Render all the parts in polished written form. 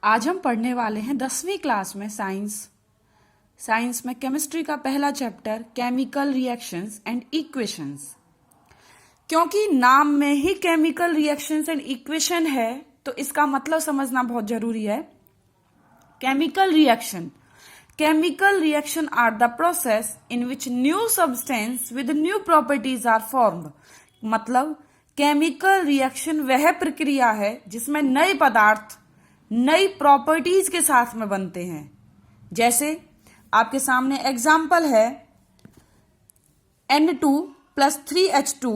आज हम पढ़ने वाले हैं 10वीं क्लास में साइंस में केमिस्ट्री का पहला chapter chemical reactions and equations. क्योंकि नाम में ही केमिकल रिएक्शंस एंड इक्वेशन है तो इसका मतलब समझना बहुत जरूरी है। Chemical reaction are the process in which new substance with new properties are formed. मतलब केमिकल रिएक्शन वह प्रक्रिया है जिसमें नए पदार्थ नई प्रॉपर्टीज के साथ में बनते हैं। जैसे आपके सामने एग्जाम्पल है N2 plus 3H2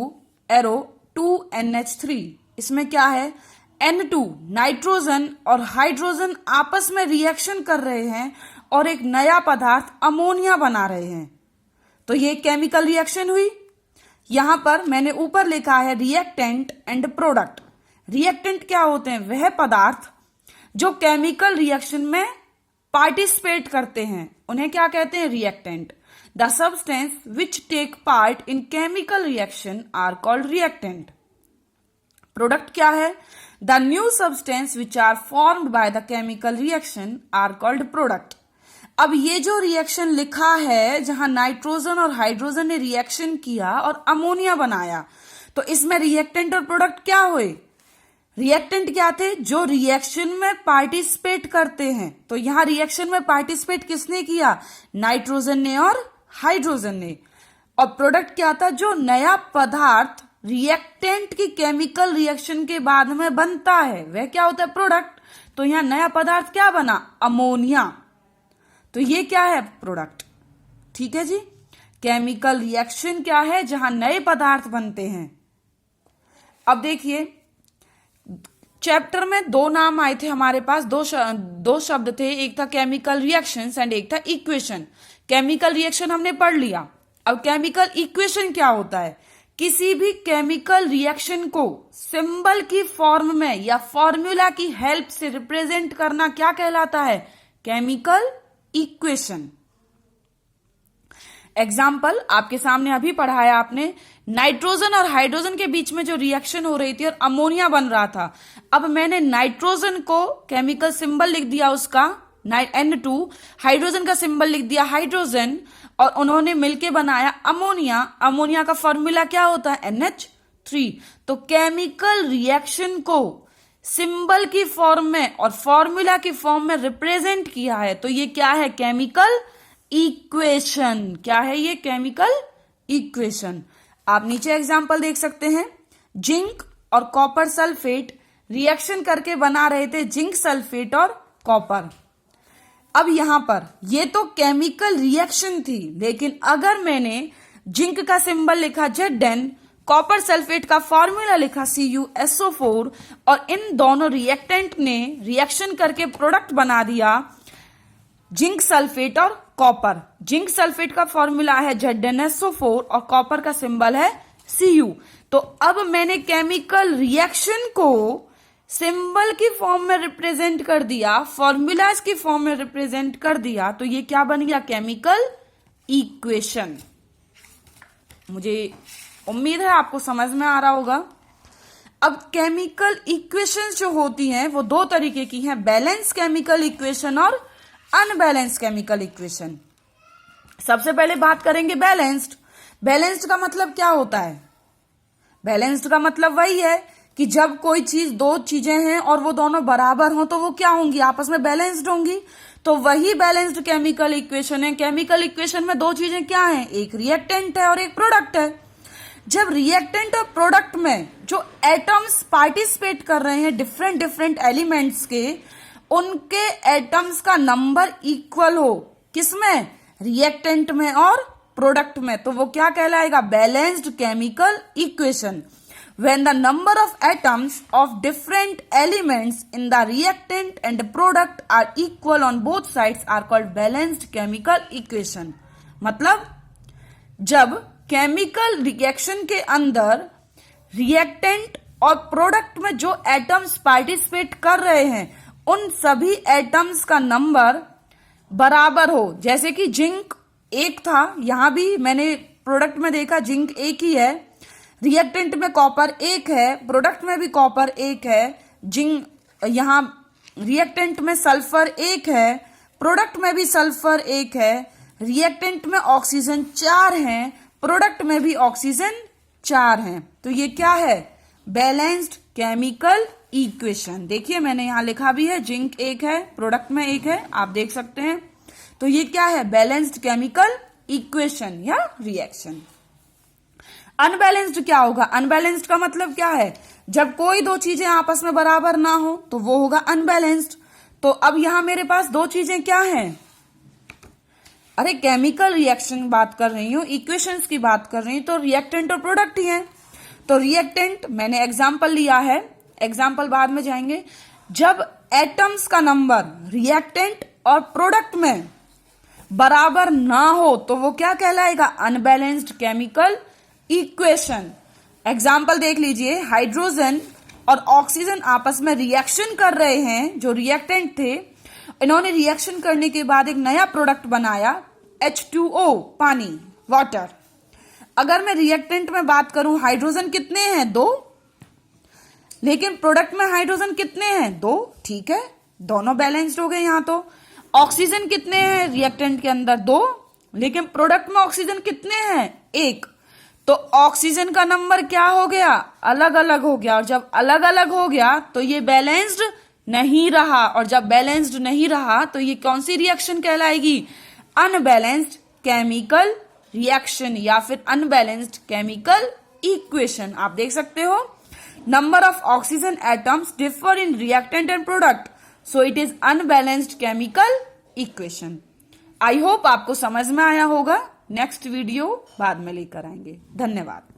arrow 2NH3। इसमें क्या है, N2 नाइट्रोजन और हाइड्रोजन आपस में रिएक्शन कर रहे हैं और एक नया पदार्थ अमोनिया बना रहे हैं, तो ये केमिकल रिएक्शन हुई। यहां पर मैंने ऊपर लिखा है रिएक्टेंट एंड प्रोडक्ट। रिएक्टेंट क्या होते हैं, वह पदार्थ जो केमिकल रिएक्शन में पार्टिसिपेट करते हैं, उन्हें क्या कहते हैं, reactant. The substance which take part in chemical reaction are called reactant. Product क्या है, the new substance which are formed by the chemical reaction are called product. अब ये जो रिएक्शन लिखा है जहां नाइट्रोजन और हाइड्रोजन ने रिएक्शन किया और अमोनिया बनाया, तो इसमें रिएक्टेंट और प्रोडक्ट क्या हुए। रिएक्टेंट क्या थे, जो रिएक्शन में पार्टिसिपेट करते हैं। तो यहां रिएक्शन में पार्टिसिपेट किसने किया, नाइट्रोजन ने और हाइड्रोजन ने। और प्रोडक्ट क्या था, जो नया पदार्थ रिएक्टेंट की केमिकल रिएक्शन के बाद में बनता है, वह क्या होता है, प्रोडक्ट। तो यहां नया पदार्थ क्या बना, अमोनिया, तो ये क्या है, प्रोडक्ट। ठीक है जी। केमिकल रिएक्शन क्या है, जहां नए पदार्थ बनते हैं। अब देखिए चैप्टर में दो नाम आए थे हमारे पास, दो शब्द थे, एक था केमिकल रिएक्शंस एंड एक था इक्वेशन। केमिकल रिएक्शन हमने पढ़ लिया। अब केमिकल इक्वेशन क्या होता है, किसी भी केमिकल रिएक्शन को सिंबल की फॉर्म में या फॉर्मूला की हेल्प से रिप्रेजेंट करना क्या कहलाता है, केमिकल इक्वेशन। एग्जाम्पल आपके सामने अभी पढ़ाया आपने, नाइट्रोजन और हाइड्रोजन के बीच में जो रिएक्शन हो रही थी और अमोनिया बन रहा था। अब मैंने नाइट्रोजन को केमिकल सिंबल लिख दिया उसका N2, हाइड्रोजन का सिंबल लिख दिया हाइड्रोजन, और उन्होंने मिलके बनाया अमोनिया। अमोनिया का फॉर्मूला क्या होता है, NH3। तो केमिकल रिएक्शन को सिंबल की फॉर्म में और फॉर्मूला की फॉर्म में रिप्रेजेंट किया है, तो ये क्या है, केमिकल इक्वेशन। क्या है ये, केमिकल इक्वेशन। आप नीचे एग्जांपल देख सकते हैं, जिंक और कॉपर सल्फेट रिएक्शन करके बना रहे थे जिंक सल्फेट और कॉपर। अब यहां पर ये तो केमिकल रिएक्शन थी, लेकिन अगर मैंने जिंक का सिंबल लिखा Zn, कॉपर सल्फेट का फॉर्मूला लिखा CuSO4 और इन दोनों रिएक्टेंट ने रिएक्शन करके प्रोडक्ट बना दिया जिंक सल्फेट और कॉपर। जिंक सल्फेट का फॉर्मूला है ZnSO4 और कॉपर का सिंबल है Cu। तो अब मैंने केमिकल रिएक्शन को सिंबल की फॉर्म में रिप्रेजेंट कर दिया, फॉर्मूलाज की फॉर्म में रिप्रेजेंट कर दिया, तो ये क्या बन गया, केमिकल इक्वेशन। मुझे उम्मीद है आपको समझ में आ रहा होगा। अब केमिकल इक्वेशंस जो होती हैं वो दो तरीके की हैं, बैलेंस केमिकल इक्वेशन और अनबैलेंस्ड केमिकल इक्वेशन। सबसे पहले बात करेंगे बैलेंस्ड। बैलेंस्ड का मतलब क्या होता है, बैलेंस्ड का मतलब वही है कि जब कोई चीज, दो चीजें हैं और वो दोनों बराबर हों तो वो क्या होंगी, आपस में बैलेंस्ड होंगी। तो वही बैलेंस्ड केमिकल इक्वेशन है। केमिकल इक्वेशन में दो चीजें क्या हैं, एक रिएक्टेंट है और एक प्रोडक्ट है। जब रिएक्टेंट और प्रोडक्ट में जो एटम्स पार्टिसिपेट कर रहे हैं डिफरेंट एलिमेंट्स के, उनके एटम्स का नंबर इक्वल हो, किसमें, रिएक्टेंट में और प्रोडक्ट में, तो वो क्या कहलाएगा, balanced chemical equation. When the number of atoms of different elements in the reactant and product are equal on both sides are called balanced chemical equation। मतलब जब केमिकल रिएक्शन के अंदर रिएक्टेंट और प्रोडक्ट में जो एटम्स पार्टिसिपेट कर रहे हैं उन सभी एटम्स का नंबर बराबर हो। जैसे कि जिंक एक था, यहां भी मैंने प्रोडक्ट में देखा जिंक एक ही है, रिएक्टेंट में कॉपर एक है, प्रोडक्ट में भी कॉपर एक है, जिंक यहां रिएक्टेंट में सल्फर 1 है, प्रोडक्ट में भी सल्फर 1 है, रिएक्टेंट में ऑक्सीजन 4 है, प्रोडक्ट में भी ऑक्सीजन 4 है। तो ये क्या है? Balanced chemical equation. देखिए मैंने यहां लिखा भी है, जिंक 1 है, प्रोडक्ट में 1 है, आप देख सकते हैं। तो ये क्या है? बैलेंस्ड केमिकल इक्वेशन या रिएक्शन। अनबैलेंस्ड क्या होगा? अनबैलेंस्ड का मतलब क्या है? जब कोई दो चीजें आपस में बराबर ना हो तो वो होगा अनबैलेंस्ड। तो अब यहां मेरे पास दो चीजें क्या हैं? अरे केमिकल रिएक्शन बात कर रही हूं, इक्वेशंस की बात कर रही हूं, तो रिएक्टेंट और प्रोडक्ट ही है। तो रिएक्टेंट मैंने एग्जाम्पल लिया है, एग्जाम्पल बाद में जाएंगे। जब एटम्स का नंबर रिएक्टेंट और प्रोडक्ट में बराबर ना हो तो वो क्या कहलाएगा? Unbalanced chemical equation. एग्जाम्पल देख लीजिए, हाइड्रोजन और ऑक्सीजन आपस में रिएक्शन कर रहे हैं, जो रिएक्टेंट थे, इन्होंने रिएक्शन करने के बाद एक नया प्रोडक्ट बनाया, H2O, पानी, वाटर। अगर मैं रिएक्टेंट में बात करूं, हाइड्रोजन कितने हैं? 2। लेकिन प्रोडक्ट में हाइड्रोजन कितने हैं? 2। ठीक है, दोनों बैलेंस्ड हो गए यहां। तो ऑक्सीजन कितने हैं रिएक्टेंट के अंदर? 2। लेकिन प्रोडक्ट में ऑक्सीजन कितने हैं? 1। तो ऑक्सीजन का नंबर क्या हो गया? अलग अलग हो गया। और जब अलग अलग हो गया तो ये बैलेंस्ड नहीं रहा, और जब बैलेंस्ड नहीं रहा तो ये कौन सी रिएक्शन कहलाएगी? अनबैलेंस्ड केमिकल रिएक्शन या फिर अनबैलेंस्ड केमिकल इक्वेशन। आप देख सकते हो, number of oxygen atoms differ in reactant and product, so it is unbalanced chemical equation. I hope आपको समझ में आया होगा। नेक्स्ट वीडियो बाद में लेकर आएंगे। धन्यवाद।